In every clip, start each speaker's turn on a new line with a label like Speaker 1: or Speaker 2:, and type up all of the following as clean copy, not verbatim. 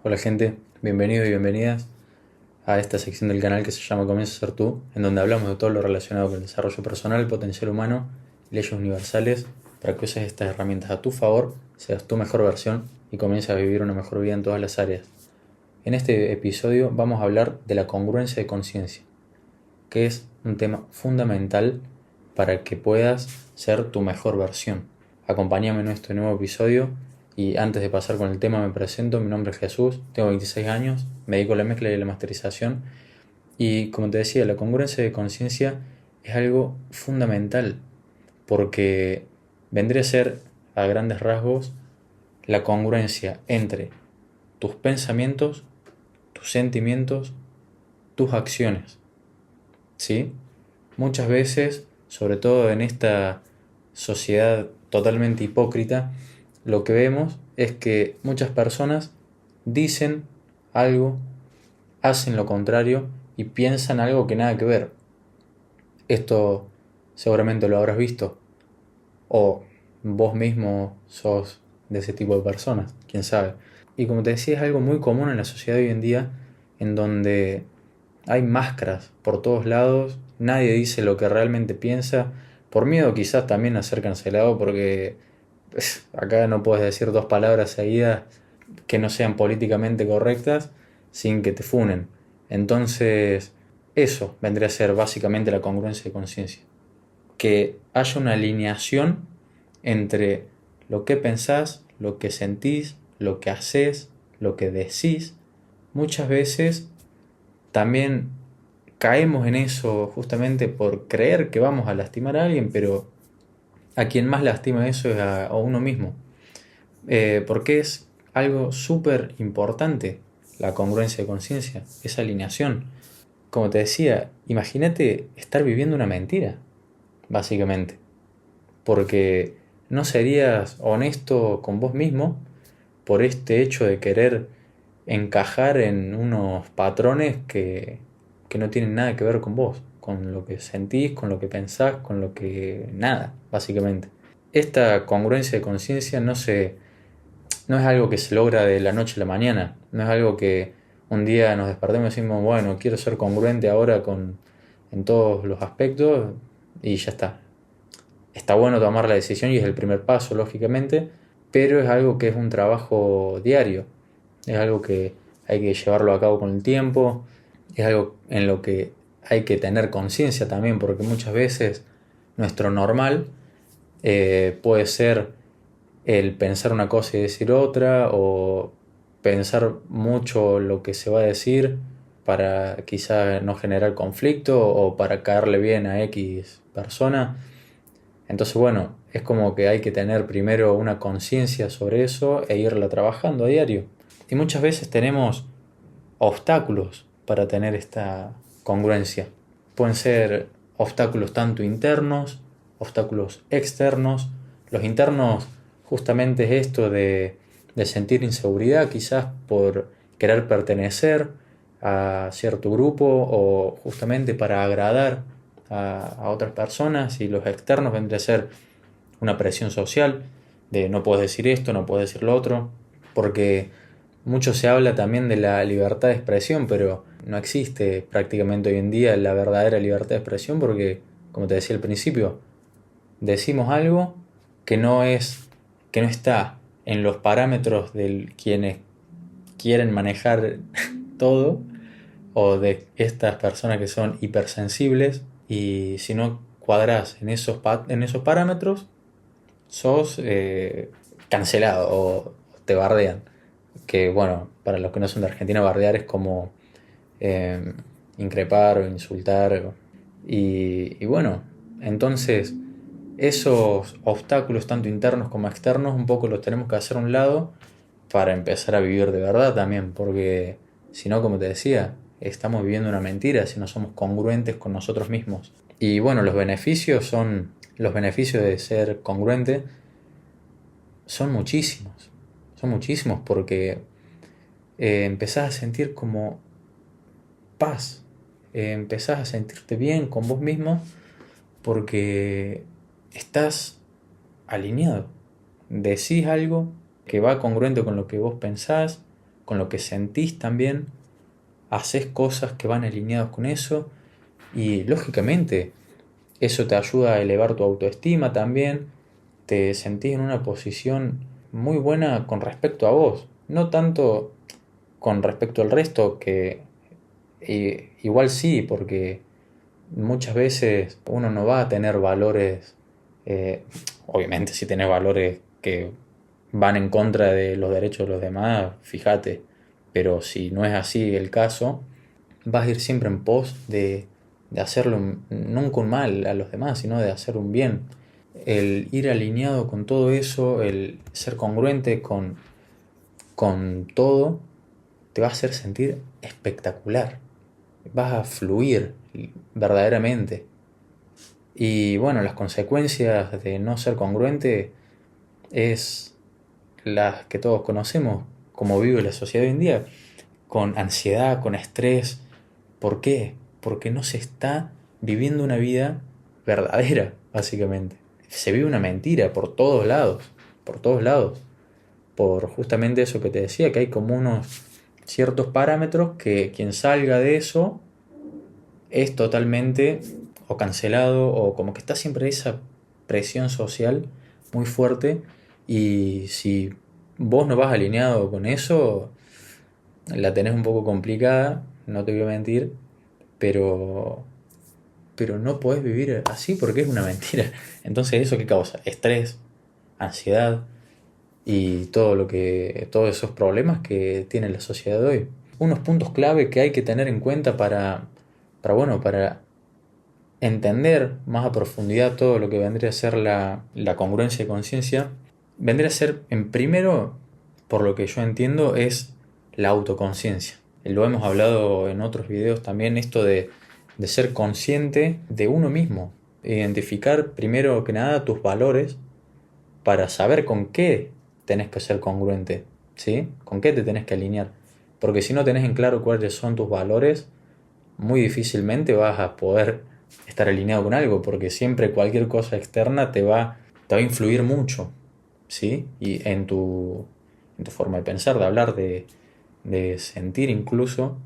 Speaker 1: Hola gente, bienvenidos y bienvenidas a esta sección del canal que se llama Comienza a ser tú, en donde hablamos de todo lo relacionado con el desarrollo personal, potencial humano y leyes universales para que uses estas herramientas a tu favor, seas tu mejor versión y comiences a vivir una mejor vida en todas las áreas. En este episodio vamos a hablar de la congruencia de conciencia, que es un tema fundamental para que puedas ser tu mejor versión. Acompáñame en este nuevo episodio y antes de pasar con el tema me presento, mi nombre es Jesús, tengo 26 años, me dedico a la mezcla y a la masterización y como te decía, la congruencia de conciencia es algo fundamental porque vendría a ser a grandes rasgos la congruencia entre tus pensamientos, tus sentimientos, tus acciones. ¿Sí? Muchas veces, sobre todo en esta sociedad totalmente hipócrita, lo que vemos es que muchas personas dicen algo, hacen lo contrario y piensan algo que nada que ver. Esto seguramente lo habrás visto o vos mismo sos de ese tipo de personas, quién sabe. Y como te decía, es algo muy común en la sociedad de hoy en día en donde hay máscaras por todos lados, nadie dice lo que realmente piensa, por miedo quizás también a ser cancelado porque acá no puedes decir dos palabras seguidas que no sean políticamente correctas sin que te funen. Entonces, eso vendría a ser básicamente la congruencia de conciencia. Que haya una alineación entre lo que pensás, lo que sentís, lo que haces, lo que decís. Muchas veces también caemos en eso justamente por creer que vamos a lastimar a alguien, pero a quien más lastima eso es a uno mismo. Porque es algo súper importante la congruencia de conciencia, esa alineación. Como te decía, imagínate estar viviendo una mentira, básicamente, porque no serías honesto con vos mismo por este hecho de querer encajar en unos patrones que no tienen nada que ver con vos, con lo que sentís, con lo que pensás, con lo que nada, básicamente. Esta congruencia de conciencia no es algo que se logra de la noche a la mañana, no es algo que un día nos despertemos y decimos, bueno, quiero ser congruente ahora en todos los aspectos y ya está. Está bueno tomar la decisión y es el primer paso, lógicamente, pero es algo que es un trabajo diario, es algo que hay que llevarlo a cabo con el tiempo, es algo en lo que hay que tener conciencia también, porque muchas veces nuestro normal puede ser el pensar una cosa y decir otra, o pensar mucho lo que se va a decir para quizá no generar conflicto o para caerle bien a X persona. Entonces, bueno, es como que hay que tener primero una conciencia sobre eso e irla trabajando a diario. Y muchas veces tenemos obstáculos para tener esta congruencia. Pueden ser obstáculos tanto internos, obstáculos externos. Los internos justamente es esto de sentir inseguridad quizás por querer pertenecer a cierto grupo o justamente para agradar a otras personas, y los externos vendría a ser una presión social de no puedes decir esto, no puedes decir lo otro, porque mucho se habla también de la libertad de expresión, pero no existe prácticamente hoy en día la verdadera libertad de expresión porque, como te decía al principio, decimos algo que que no está en los parámetros de quienes quieren manejar todo o de estas personas que son hipersensibles, y si no cuadras en en esos parámetros, sos cancelado o te bardean. Que bueno, para los que no son de Argentina, bardear es como eh, increpar o insultar. Y bueno, entonces esos obstáculos, tanto internos como externos, un poco los tenemos que hacer a un lado para empezar a vivir de verdad también, porque si no, como te decía, estamos viviendo una mentira si no somos congruentes con nosotros mismos. Y bueno, los beneficios de ser congruente son muchísimos porque empezás a sentir como paz, empezás a sentirte bien con vos mismo porque estás alineado. Decís algo que va congruente con lo que vos pensás, con lo que sentís también, haces cosas que van alineados con eso y lógicamente eso te ayuda a elevar tu autoestima también, te sentís en una posición muy buena con respecto a vos, no tanto con respecto al resto, que igual sí, porque muchas veces uno no va a tener valores, eh, obviamente si tenés valores que van en contra de los derechos de los demás, fíjate, pero si no es así el caso, vas a ir siempre en pos de hacerle nunca un mal a los demás, sino de hacer un bien. El ir alineado con todo eso, el ser congruente con todo, te va a hacer sentir espectacular. Vas a fluir verdaderamente. Y bueno, las consecuencias de no ser congruente es las que todos conocemos, como vive la sociedad hoy en día, con ansiedad, con estrés. ¿Por qué? Porque no se está viviendo una vida verdadera, básicamente. Se vive una mentira por todos lados, por todos lados. Por justamente eso que te decía, que hay como unos ciertos parámetros que quien salga de eso es totalmente o cancelado o como que está siempre esa presión social muy fuerte y si vos no vas alineado con eso, la tenés un poco complicada, no te voy a mentir, pero, pero no podés vivir así porque es una mentira. Entonces, ¿eso qué causa? Estrés, ansiedad y todos esos problemas que tiene la sociedad de hoy. Unos puntos clave que hay que tener en cuenta para entender más a profundidad todo lo que vendría a ser la congruencia de conciencia, vendría a ser, en primero, por lo que yo entiendo, es la autoconciencia. Lo hemos hablado en otros videos también, esto de ser consciente de uno mismo, identificar primero que nada tus valores para saber con qué tenés que ser congruente, ¿sí? Con qué te tenés que alinear. Porque si no tenés en claro cuáles son tus valores, muy difícilmente vas a poder estar alineado con algo, porque siempre cualquier cosa externa te va a influir mucho, ¿sí? Y en tu forma de pensar, de hablar, de sentir incluso.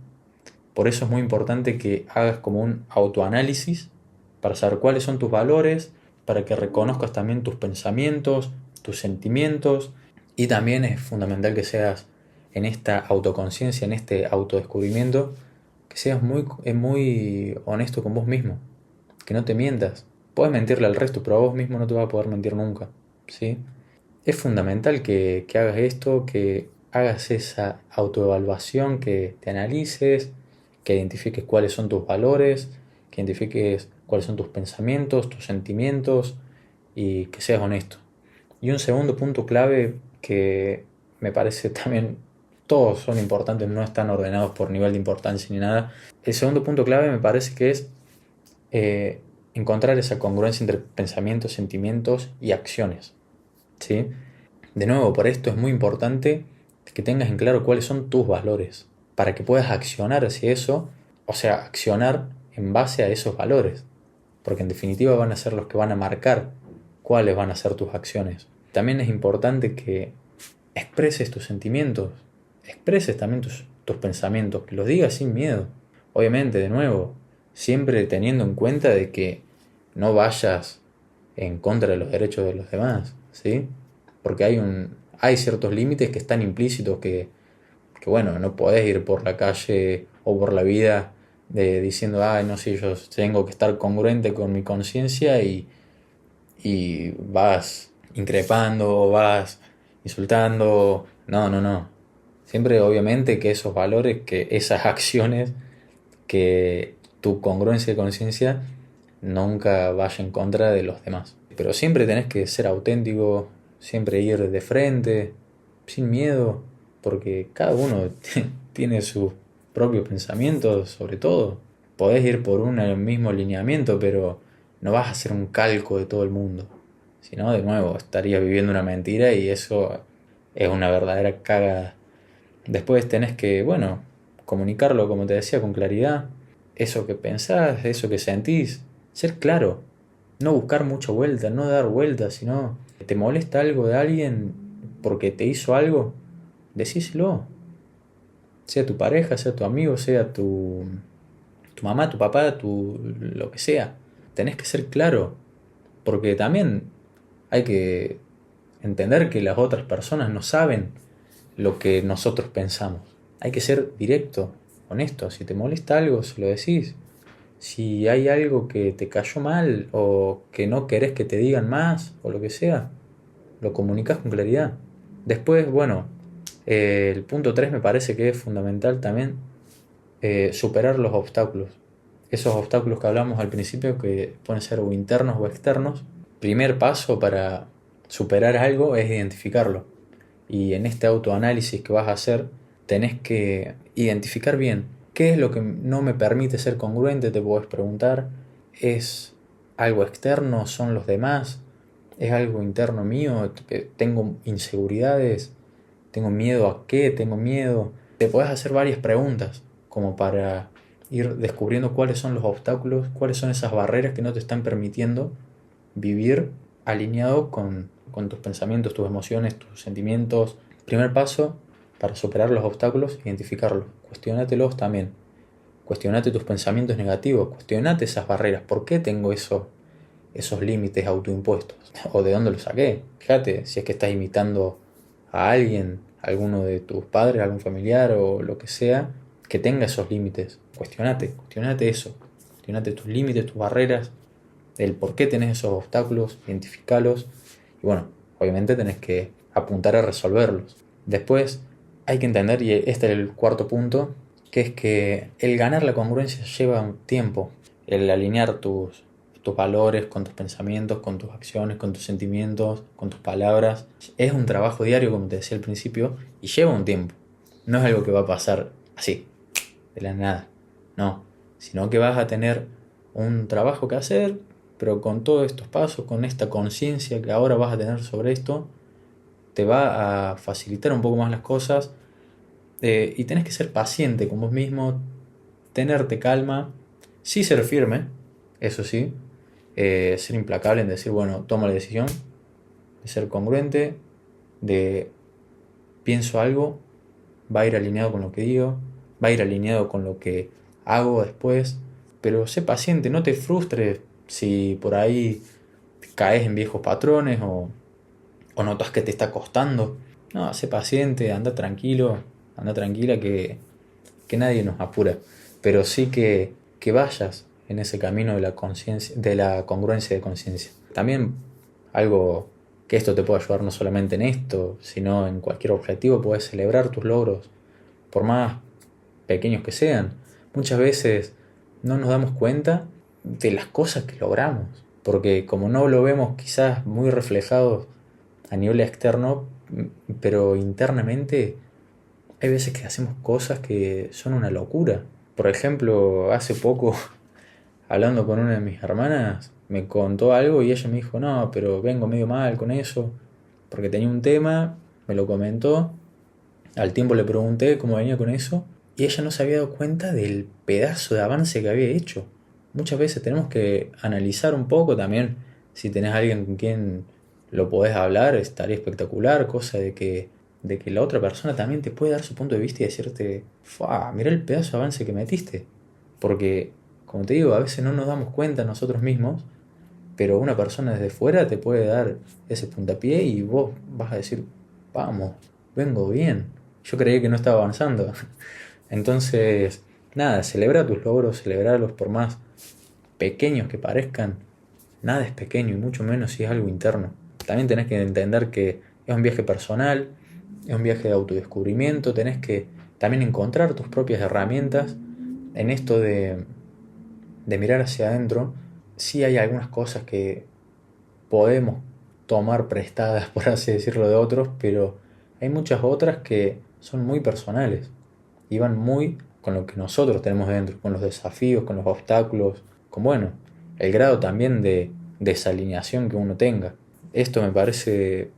Speaker 1: Por eso es muy importante que hagas como un autoanálisis para saber cuáles son tus valores, para que reconozcas también tus pensamientos, tus sentimientos, y también es fundamental que seas en esta autoconciencia, en este autodescubrimiento, que seas muy honesto con vos mismo, que no te mientas. Puedes mentirle al resto, pero a vos mismo no te vas a poder mentir nunca, ¿sí? Es fundamental que hagas esto, que hagas esa autoevaluación, que te analices, que identifiques cuáles son tus valores, que identifiques cuáles son tus pensamientos, tus sentimientos y que seas honesto. Y un segundo punto clave que me parece también, todos son importantes, no están ordenados por nivel de importancia ni nada. El segundo punto clave me parece que es encontrar esa congruencia entre pensamientos, sentimientos y acciones, ¿sí? De nuevo, por esto es muy importante que tengas en claro cuáles son tus valores, para que puedas accionar hacia eso, o sea, accionar en base a esos valores, porque en definitiva van a ser los que van a marcar cuáles van a ser tus acciones. También es importante que expreses tus sentimientos, expreses también tus pensamientos, que los digas sin miedo. Obviamente, de nuevo, siempre teniendo en cuenta de que no vayas en contra de los derechos de los demás, ¿sí? Porque hay ciertos límites que están implícitos que bueno, no podés ir por la calle o por la vida diciendo, ay, no sé, yo tengo que estar congruente con mi conciencia y vas increpando o vas insultando. No, no, no. Siempre obviamente que esos valores, que esas acciones, que tu congruencia de conciencia nunca vaya en contra de los demás. Pero siempre tenés que ser auténtico, siempre ir de frente, sin miedo, porque cada uno tiene sus propios pensamientos sobre todo. Podés ir por un mismo lineamiento, pero no vas a hacer un calco de todo el mundo. Si no, de nuevo, estarías viviendo una mentira y eso es una verdadera cagada. Después tenés que, bueno, comunicarlo, como te decía, con claridad. Eso que pensás, eso que sentís, ser claro. No buscar mucha vuelta, no dar vueltas, sino te molesta algo de alguien porque te hizo algo, decíselo. Sea tu pareja, sea tu amigo, sea tu mamá, tu papá, lo que sea. Tenés que ser claro, porque también hay que entender que las otras personas no saben lo que nosotros pensamos. Hay que ser directo, honesto. Si te molesta algo, se lo decís. Si hay algo que te cayó mal o que no querés que te digan más o lo que sea, lo comunicas con claridad. Después, bueno, el punto 3 me parece que es fundamental también, superar los obstáculos. Esos obstáculos que hablamos al principio, que pueden ser o internos o externos. Primer paso para superar algo es identificarlo. Y en este autoanálisis que vas a hacer, tenés que identificar bien qué es lo que no me permite ser congruente, te puedes preguntar. ¿Es algo externo? ¿Son los demás? ¿Es algo interno mío? ¿Tengo inseguridades? ¿Tengo miedo a qué? ¿Tengo miedo? Te podés hacer varias preguntas como para ir descubriendo cuáles son los obstáculos, cuáles son esas barreras que no te están permitiendo vivir alineado con tus pensamientos, tus emociones, tus sentimientos. Primer paso para superar los obstáculos, identificarlos. Cuestiónatelos también. Cuestionate tus pensamientos negativos, cuestionate esas barreras. ¿Por qué tengo esos límites autoimpuestos? ¿O de dónde los saqué? Fíjate, si es que estás imitando a alguien, a alguno de tus padres, a algún familiar o lo que sea, que tenga esos límites. Cuestionate eso. Cuestionate tus límites, tus barreras, el por qué tenés esos obstáculos, identificalos. Y bueno, obviamente tenés que apuntar a resolverlos. Después hay que entender, y este es el cuarto punto, que es que el ganar la congruencia lleva un tiempo. El alinear tus valores con tus pensamientos, con tus acciones, con tus sentimientos, con tus palabras. Es un trabajo diario, como te decía al principio, y lleva un tiempo. No es algo que va a pasar así, de la nada. No, sino que vas a tener un trabajo que hacer, pero con todos estos pasos, con esta conciencia que ahora vas a tener sobre esto, te va a facilitar un poco más las cosas, y tenés que ser paciente con vos mismo, tenerte calma, sí ser firme, eso sí, ser implacable en decir, bueno, tomo la decisión, de ser congruente, de pienso algo, va a ir alineado con lo que digo, va a ir alineado con lo que hago después, pero sé paciente, no te frustres si por ahí caes en viejos patrones o notas que te está costando. No, sé paciente, anda tranquilo, anda tranquila que nadie nos apura, pero sí que vayas en ese camino de la conciencia, de la congruencia de conciencia. También algo que esto te puede ayudar no solamente en esto, sino en cualquier objetivo, puedes celebrar tus logros, por más pequeños que sean. Muchas veces no nos damos cuenta de las cosas que logramos, porque como no lo vemos quizás muy reflejado a nivel externo, pero internamente hay veces que hacemos cosas que son una locura. Por ejemplo, hace poco, hablando con una de mis hermanas, me contó algo y ella me dijo, no, pero vengo medio mal con eso, porque tenía un tema, me lo comentó, al tiempo le pregunté cómo venía con eso, y ella no se había dado cuenta del pedazo de avance que había hecho. Muchas veces tenemos que analizar un poco también, si tenés a alguien con quien lo podés hablar, estaría espectacular, cosa de que la otra persona también te puede dar su punto de vista y decirte, ¡fua! Mirá el pedazo de avance que metiste. Porque, como te digo, a veces no nos damos cuenta nosotros mismos, pero una persona desde fuera te puede dar ese puntapié y vos vas a decir, vamos, vengo bien. Yo creí que no estaba avanzando. Entonces, nada, celebra tus logros, celebrarlos por más pequeños que parezcan. Nada es pequeño y mucho menos si es algo interno. También tenés que entender que es un viaje personal, es un viaje de autodescubrimiento, tenés que también encontrar tus propias herramientas en esto de mirar hacia adentro. Sí hay algunas cosas que podemos tomar prestadas, por así decirlo, de otros, pero hay muchas otras que son muy personales y van muy con lo que nosotros tenemos dentro, con los desafíos, con los obstáculos, con, bueno, el grado también de desalineación que uno tenga. Esto me parece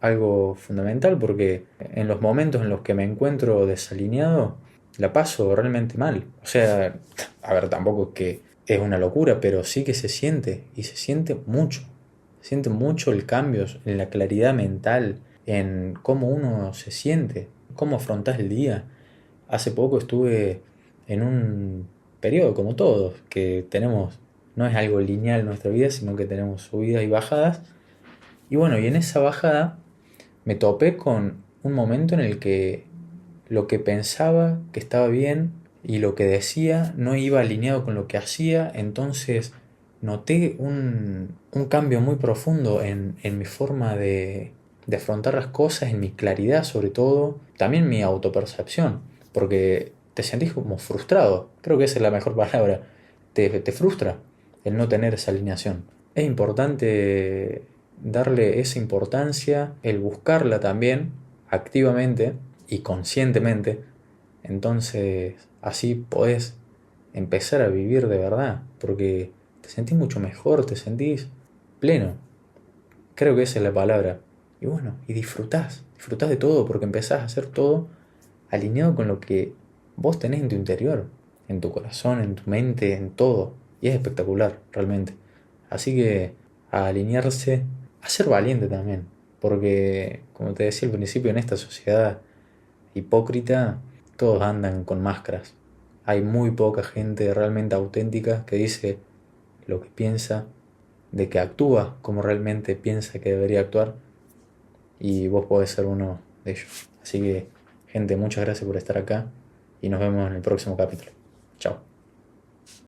Speaker 1: algo fundamental porque en los momentos en los que me encuentro desalineado, la paso realmente mal. O sea, a ver, tampoco es que es una locura, pero sí que se siente, y se siente mucho. Se siente mucho el cambio en la claridad mental, en cómo uno se siente, cómo afrontás el día. Hace poco estuve en un periodo como todos, que tenemos, no es algo lineal en nuestra vida, sino que tenemos subidas y bajadas. Y bueno, y en esa bajada me topé con un momento en el que lo que pensaba que estaba bien y lo que decía no iba alineado con lo que hacía, entonces noté un cambio muy profundo en mi forma de afrontar las cosas, en mi claridad sobre todo, también mi autopercepción, porque te sentís como frustrado, creo que esa es la mejor palabra, te frustra el no tener esa alineación. Es importante darle esa importancia, el buscarla también activamente y conscientemente, entonces así podés empezar a vivir de verdad, porque te sentís mucho mejor, te sentís pleno, creo que esa es la palabra. Y bueno, y disfrutás de todo, porque empezás a hacer todo alineado con lo que vos tenés en tu interior, en tu corazón, en tu mente, en todo. Y es espectacular, realmente. Así que a alinearse, a ser valiente también, porque como te decía al principio, en esta sociedad hipócrita, todos andan con máscaras. Hay muy poca gente realmente auténtica que dice lo que piensa, de que actúa como realmente piensa que debería actuar, y vos podés ser uno de ellos. Así que, gente, muchas gracias por estar acá y nos vemos en el próximo capítulo. Chao.